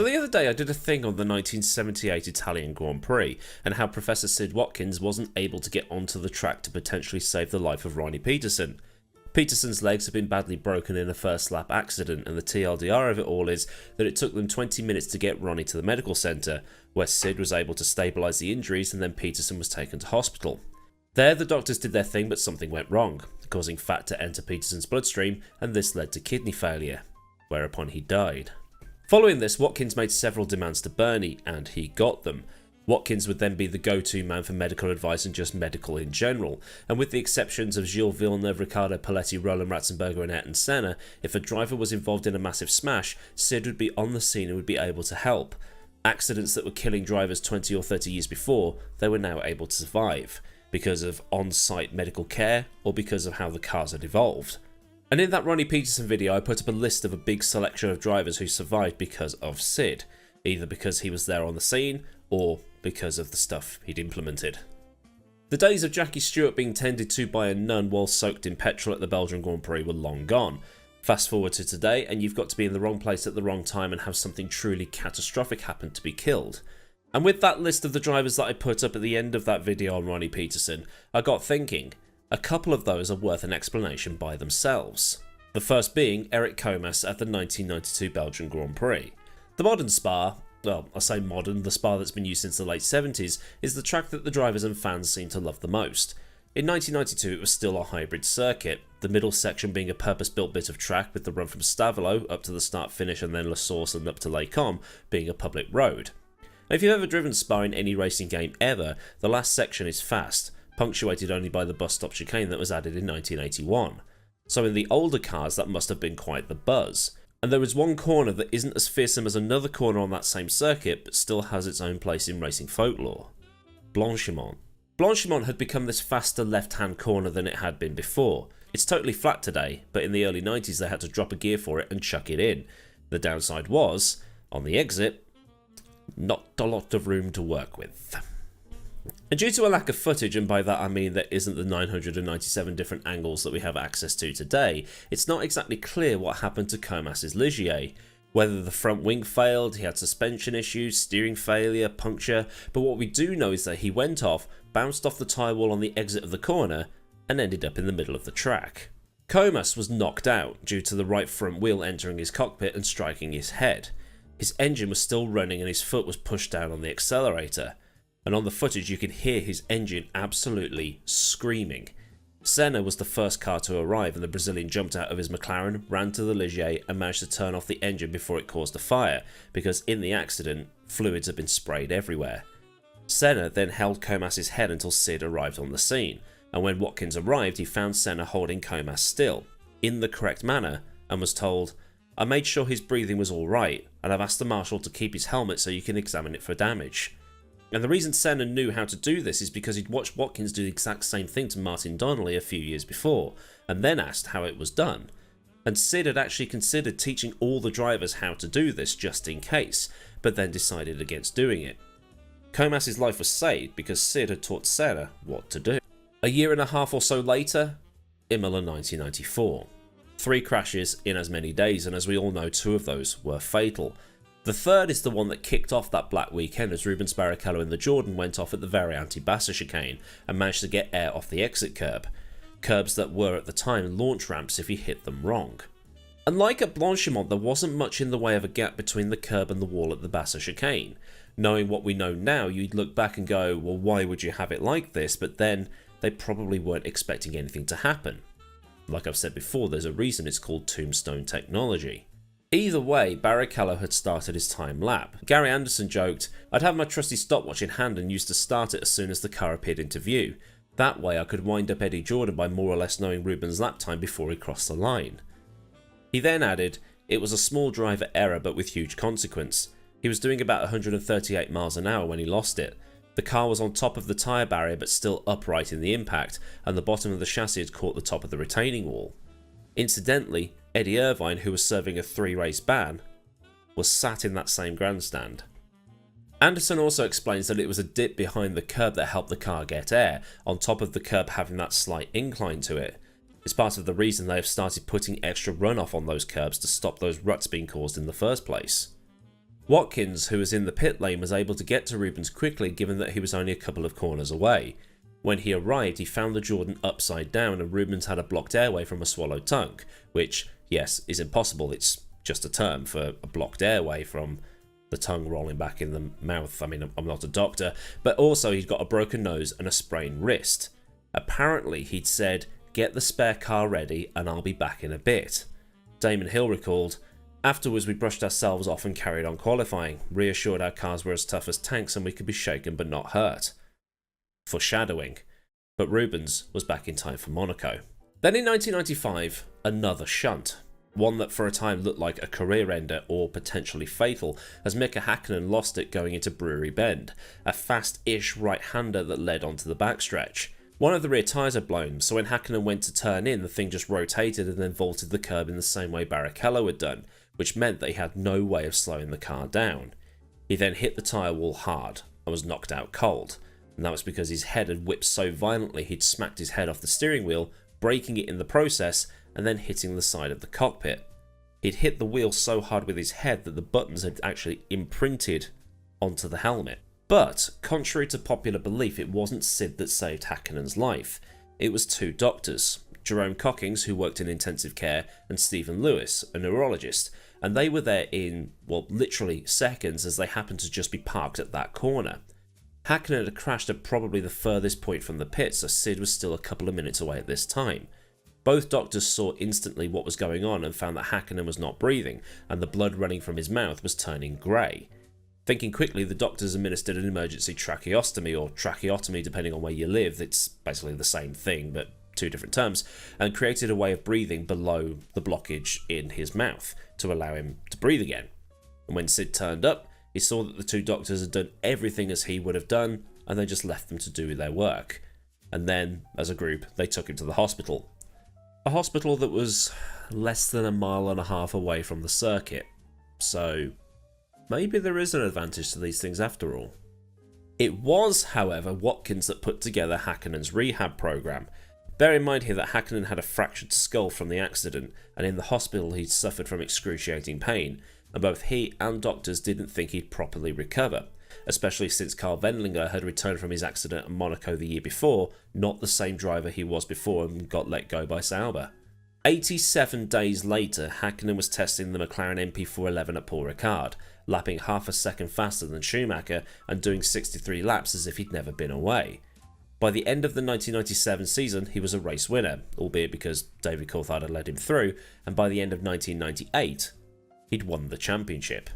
So the other day I did a thing on the 1978 Italian Grand Prix and how Professor Sid Watkins wasn't able to get onto the track to potentially save the life of Ronnie Peterson. Peterson's legs had been badly broken in a first lap accident, and the TLDR of it all is that it took them 20 minutes to get Ronnie to the medical centre, where Sid was able to stabilise the injuries and then Peterson was taken to hospital. There the doctors did their thing, but something went wrong, causing fat to enter Peterson's bloodstream, and this led to kidney failure, whereupon he died. Following this, Watkins made several demands to Bernie, and he got them. Watkins would then be the go-to man for medical advice and just medical in general, and with the exceptions of Gilles Villeneuve, Riccardo Paletti, Roland Ratzenberger and Aidan Senna, if a driver was involved in a massive smash, Sid would be on the scene and would be able to help. Accidents that were killing drivers 20 or 30 years before, they were now able to survive, because of on-site medical care or because of how the cars had evolved. And in that Ronnie Peterson video I put up a list of a big selection of drivers who survived because of Sid, either because he was there on the scene or because of the stuff he'd implemented. The days of Jackie Stewart being tended to by a nun while soaked in petrol at the Belgian Grand Prix were long gone. Fast forward to today and you've got to be in the wrong place at the wrong time and have something truly catastrophic happen to be killed. And with that list of the drivers that I put up at the end of that video on Ronnie Peterson, I got thinking, a couple of those are worth an explanation by themselves. The first being Eric Comas at the 1992 Belgian Grand Prix. The modern Spa, well, I say modern, the Spa that's been used since the late 70s, is the track that the drivers and fans seem to love the most. In 1992 it was still a hybrid circuit, the middle section being a purpose-built bit of track with the run from Stavelot up to the start-finish and then La Source and up to Les Combes being a public road. If you've ever driven Spa in any racing game ever, the last section is fast, punctuated only by the bus stop chicane that was added in 1981. So in the older cars that must have been quite the buzz. And there is one corner that isn't as fearsome as another corner on that same circuit but still has its own place in racing folklore. Blanchimont. Blanchimont had become this faster left-hand corner than it had been before. It's totally flat today, but in the early 90s they had to drop a gear for it and chuck it in. The downside was, on the exit, not a lot of room to work with. And due to a lack of footage, and by that I mean there isn't the 997 different angles that we have access to today, it's not exactly clear what happened to Comas's Ligier. Whether the front wing failed, he had suspension issues, steering failure, puncture, but what we do know is that he went off, bounced off the tyre wall on the exit of the corner, and ended up in the middle of the track. Comas was knocked out due to the right front wheel entering his cockpit and striking his head. His engine was still running and his foot was pushed down on the accelerator. And on the footage you can hear his engine absolutely screaming. Senna was the first car to arrive and the Brazilian jumped out of his McLaren, ran to the Ligier and managed to turn off the engine before it caused a fire, because in the accident, fluids had been sprayed everywhere. Senna then held Comas's head until Sid arrived on the scene, and when Watkins arrived he found Senna holding Comas still, in the correct manner, and was told, "I made sure his breathing was alright, and I've asked the marshal to keep his helmet so you can examine it for damage." And the reason Senna knew how to do this is because he'd watched Watkins do the exact same thing to Martin Donnelly a few years before, and then asked how it was done. And Sid had actually considered teaching all the drivers how to do this just in case, but then decided against doing it. Comas's life was saved because Sid had taught Senna what to do. A year and a half or so later, Imola 1994. 3 crashes in as many days, and as we all know, 2 of those were fatal. The third is the one that kicked off that black weekend as Rubens Barrichello in the Jordan went off at the Variante Bassa chicane and managed to get air off the exit curb. Curbs that were at the time launch ramps if you hit them wrong. Unlike at Blanchimont, there wasn't much in the way of a gap between the curb and the wall at the Bassa chicane. Knowing what we know now, you'd look back and go, well, why would you have it like this? But then they probably weren't expecting anything to happen. Like I've said before, there's a reason it's called tombstone technology. Either way, Barrichello had started his time lap. Gary Anderson joked, "I'd have my trusty stopwatch in hand and used to start it as soon as the car appeared into view. That way I could wind up Eddie Jordan by more or less knowing Rubens' lap time before he crossed the line." He then added, "It was a small driver error but with huge consequence. He was doing about 138 miles an hour when he lost it. The car was on top of the tyre barrier but still upright in the impact, and the bottom of the chassis had caught the top of the retaining wall. Incidentally, Eddie Irvine, who was serving a 3-race ban, was sat in that same grandstand." Anderson also explains that it was a dip behind the curb that helped the car get air, on top of the curb having that slight incline to it. It's part of the reason they have started putting extra runoff on those curbs to stop those ruts being caused in the first place. Watkins, who was in the pit lane, was able to get to Rubens quickly given that he was only a couple of corners away. When he arrived, he found the Jordan upside down and Rubens had a blocked airway from a swallowed tongue, which, yes, is impossible. It's just a term for a blocked airway from the tongue rolling back in the mouth. I mean, I'm not a doctor, but also he'd got a broken nose and a sprained wrist. Apparently, he'd said, "Get the spare car ready and I'll be back in a bit." Damon Hill recalled, "Afterwards we brushed ourselves off and carried on qualifying, reassured our cars were as tough as tanks and we could be shaken but not hurt." Foreshadowing. But Rubens was back in time for Monaco. Then in 1995, another shunt. One that for a time looked like a career ender or potentially fatal, as Mika Hakkinen lost it going into Brewery Bend, a fast-ish right-hander that led onto the backstretch. One of the rear tyres had blown, so when Hakkinen went to turn in, the thing just rotated and then vaulted the curb in the same way Barrichello had done, which meant that he had no way of slowing the car down. He then hit the tyre wall hard and was knocked out cold, and that was because his head had whipped so violently he'd smacked his head off the steering wheel, breaking it in the process and then hitting the side of the cockpit. He'd hit the wheel so hard with his head that the buttons had actually imprinted onto the helmet. But, contrary to popular belief, it wasn't Sid that saved Hakkinen's life. It was two doctors, Jerome Cockings, who worked in intensive care, and Stephen Lewis, a neurologist, and they were there in, well, literally seconds as they happened to just be parked at that corner. Hakkinen had crashed at probably the furthest point from the pit, so Sid was still a couple of minutes away at this time. Both doctors saw instantly what was going on and found that Hakkinen was not breathing, and the blood running from his mouth was turning grey. Thinking quickly, the doctors administered an emergency tracheostomy, or tracheotomy depending on where you live. It's basically the same thing, but two different terms, and created a way of breathing below the blockage in his mouth to allow him to breathe again. And when Sid turned up, he saw that the two doctors had done everything as he would have done, and they just left them to do their work. And then, as a group, they took him to the hospital. A hospital that was less than a mile and a half away from the circuit. So, maybe there is an advantage to these things after all. It was, however, Watkins that put together Hakkinen's rehab program. Bear in mind here that Hakkinen had a fractured skull from the accident, and in the hospital he'd suffered from excruciating pain, and both he and doctors didn't think he'd properly recover, especially since Karl Wendlinger had returned from his accident at Monaco the year before, not the same driver he was before and got let go by Sauber. 87 days later, Hakkinen was testing the McLaren MP411 at Paul Ricard, lapping half a second faster than Schumacher and doing 63 laps as if he'd never been away. By the end of the 1997 season, he was a race winner, albeit because David Coulthard had led him through, and by the end of 1998, he'd won the championship.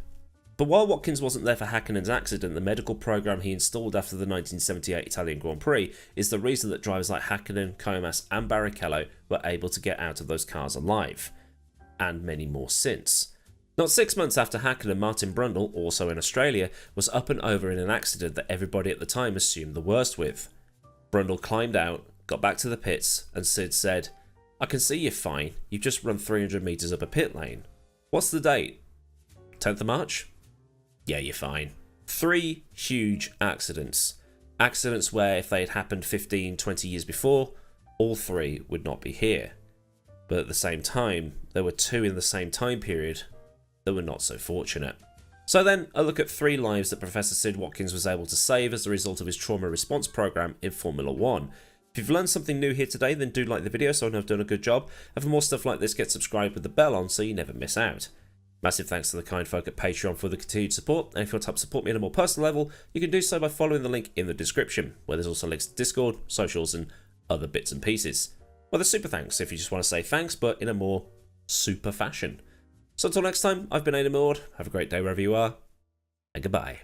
But while Watkins wasn't there for Hakkinen's accident, the medical program he installed after the 1978 Italian Grand Prix is the reason that drivers like Hakkinen, Comas and Barrichello were able to get out of those cars alive. And many more since. Not 6 months after Hakkinen, Martin Brundle, also in Australia, was up and over in an accident that everybody at the time assumed the worst with. Brundle climbed out, got back to the pits, and Sid said, "I can see you're fine, you've just run 300 metres up a pit lane. What's the date? 10th of March? Yeah, you're fine." 3 huge accidents. Accidents where if they had happened 15, 20 years before, all 3 would not be here. But at the same time, there were 2 in the same time period that were not so fortunate. So then, a look at 3 lives that Professor Sid Watkins was able to save as a result of his trauma response program in Formula 1. If you've learned something new here today, then do like the video so I know I've done a good job, and for more stuff like this, get subscribed with the bell on so you never miss out. Massive thanks to the kind folk at Patreon for the continued support, and if you want to help support me on a more personal level, you can do so by following the link in the description, where there's also links to Discord, socials, and other bits and pieces. Well, there's super thanks if you just want to say thanks, but in a more super fashion. So until next time, I've been Aidan, have a great day wherever you are, and goodbye.